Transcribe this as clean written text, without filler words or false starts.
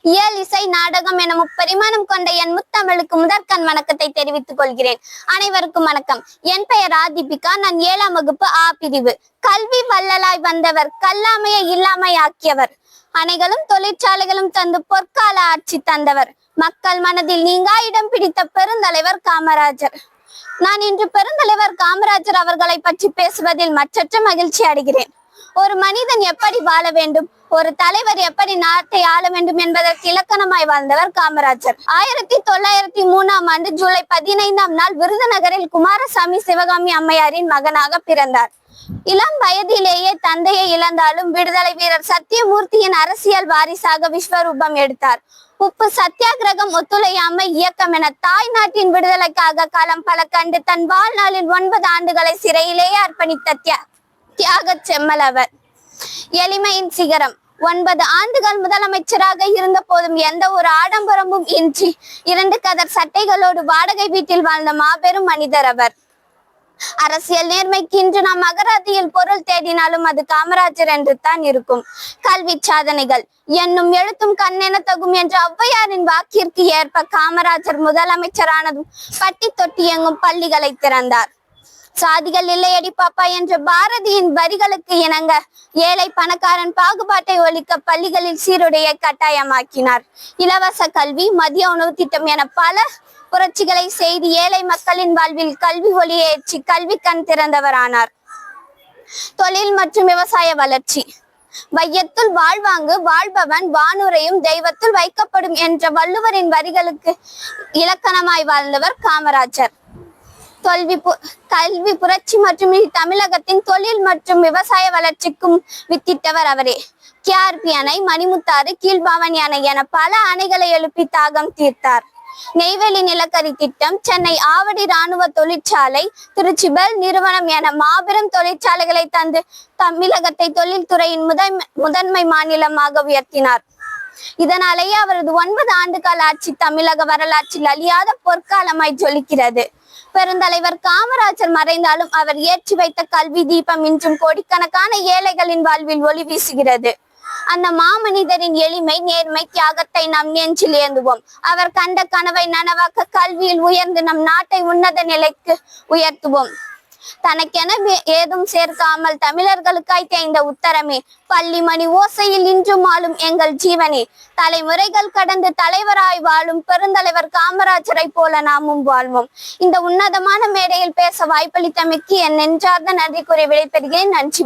இயல், இசை, நாடகம் என முப்பரிமாணம் கொண்ட என் முத்தமிழுக்கு முதற்கண் வணக்கத்தை தெரிவித்துக் கொள்கிறேன். அனைவருக்கும் வணக்கம். என் பெயர் ஆதிபிகா. நான் 7ஆம் வகுப்பு ஆ பிரிவு. கல்வி வள்ளலாய் வந்தவர், கல்லாமையை இல்லாமை ஆக்கியவர், அணைகளும் தொழிற்சாலைகளும் தந்து பொற்கால ஆட்சி தந்தவர், மக்கள் மனதில் நீங்கா இடம் பிடித்த பெருந்தலைவர் காமராஜர். நான் இன்று பெருந்தலைவர் காமராஜர் அவர்களை பற்றி பேசுவதில் மற்றற்ற மகிழ்ச்சி அடைகிறேன். ஒரு மனிதன் எப்படி வாழ வேண்டும், ஒரு தலைவர் எப்படி நாட்டை ஆள வேண்டும் என்பதற்கு இலக்கணமாய் வாழ்ந்தவர் காமராஜர். 1903ஆம் ஆண்டு ஜூலை 15ஆம் நாள் விருதுநகரில் குமாரசாமி சிவகாமி அம்மையாரின் மகனாக பிறந்தார். இளம் வயதிலேயே தந்தையை இழந்தாலும் விடுதலை வீரர் சத்தியமூர்த்தியின் அரசியல் வாரிசாக விஸ்வரூபம் எடுத்தார். உப்பு சத்தியாகிரகம், ஒத்துழையாமை இயக்கம் என தாய் நாட்டின் விடுதலைக்காக களம் பல கண்டு தன் வாழ்நாளில் 9 ஆண்டுகளை சிறையிலேயே அர்ப்பணித்த தியாக செம்மல் அவர். எளிமையின் சிகரம். 9 ஆண்டுகள் முதலமைச்சராக இருந்த போதும் எந்த ஒரு ஆடம்பரமும் இன்றி 2 கதர் சட்டைகளோடு வாடகை வீட்டில் வாழ்ந்த மாபெரும் மனிதர் அவர். அரசியல் நேர்மைக்கு இன்று நாம் அகராதியில் பொருள் தேடினாலும் அது காமராஜர் என்று தான் இருக்கும். கல்வி சாதனைகள். என்னும் எழுத்தும் கண்ணென தகும் என்ற ஔவையாரின் வாக்கிற்கு ஏற்ப காமராஜர் முதலமைச்சரானதும் பட்டி தொட்டி எங்கும் பள்ளிகளை திறந்தார். சாதிகள் இல்லையடி பாப்பா என்ற பாரதியின் வரிகளுக்கு இணங்க ஏழை பணக்காரன் பாகுபாட்டை ஒழிக்க பள்ளிகளில் சீருடையை கட்டாயமாக்கினார். இலவச கல்வி, மதிய உணவு திட்டம் என பல புரட்சிகளை செய்து ஏழை மக்களின் வாழ்வில் கல்வி ஒளியேற்றி கல்வி கண் திறந்தவரானார். தொழில் மற்றும் விவசாய வளர்ச்சி. வையத்துள் வாழ்வாங்கு வாழ்பவன் வானுரையும் தெய்வத்துள் வைக்கப்படும் என்ற வள்ளுவரின் வரிகளுக்கு இலக்கணமாய் வாழ்ந்தவர் காமராஜர். கல்வி புரட்சி மற்றும் தமிழகத்தின் தொழில் மற்றும் விவசாய வளர்ச்சிக்கும் வித்திட்டவர் அவரே. கேஆர்பி அணை, மணிமுத்தாறு, கீழ்பாவனி அணை என பல அணைகளை எழுப்பி தாகம் தீர்த்தார். நெய்வேலி நிலக்கரி திட்டம், சென்னை ஆவடி இராணுவ தொழிற்சாலை, திருச்சி பெல் நிறுவனம் என மாபெரும் தொழிற்சாலைகளை தந்து தமிழகத்தை தொழில்துறையின் முதன்மை மாநிலமாக உயர்த்தினார். இதனாலேயே அவரது 9 ஆண்டுகால ஆட்சி தமிழக வரலாற்றில் அழியாத பொற்காலமாய் ஜொலிக்கிறது. பெருந்தலைவர் காமராஜர் மறைந்தாலும் அவர் ஏற்றி வைத்த கல்வி தீபம் இன்றும் கோடிக்கணக்கான ஏழைகளின் வாழ்வில் ஒளி வீசுகிறது. அந்த மாமனிதரின் எளிமை, நேர்மை, தியாகத்தை நம் நெஞ்சில் ஏந்துவோம். அவர் கண்ட கனவை நனவாக்க கல்வியில் உயர்ந்து நம் நாட்டை உன்னத நிலைக்கு உயர்த்துவோம். தனக்கென ஏதும் சேர்க்காமல் தமிழர்களுக்காய் தேய்ந்த உத்தரமே, பள்ளி மணி ஓசையில் இன்றும் ஆளும் எங்கள் ஜீவனே, தலைமுறைகள் கடந்து தலைவராய் வாழும் பெருந்தலைவர் காமராஜரை போல நாமும் வாழ்வோம். இந்த உன்னதமான மேடையில் பேச வாய்ப்பளித்தமைக்கு என் நெஞ்சார்ந்த நன்றி கூறி விடைபெறுகிறேன். நன்றி.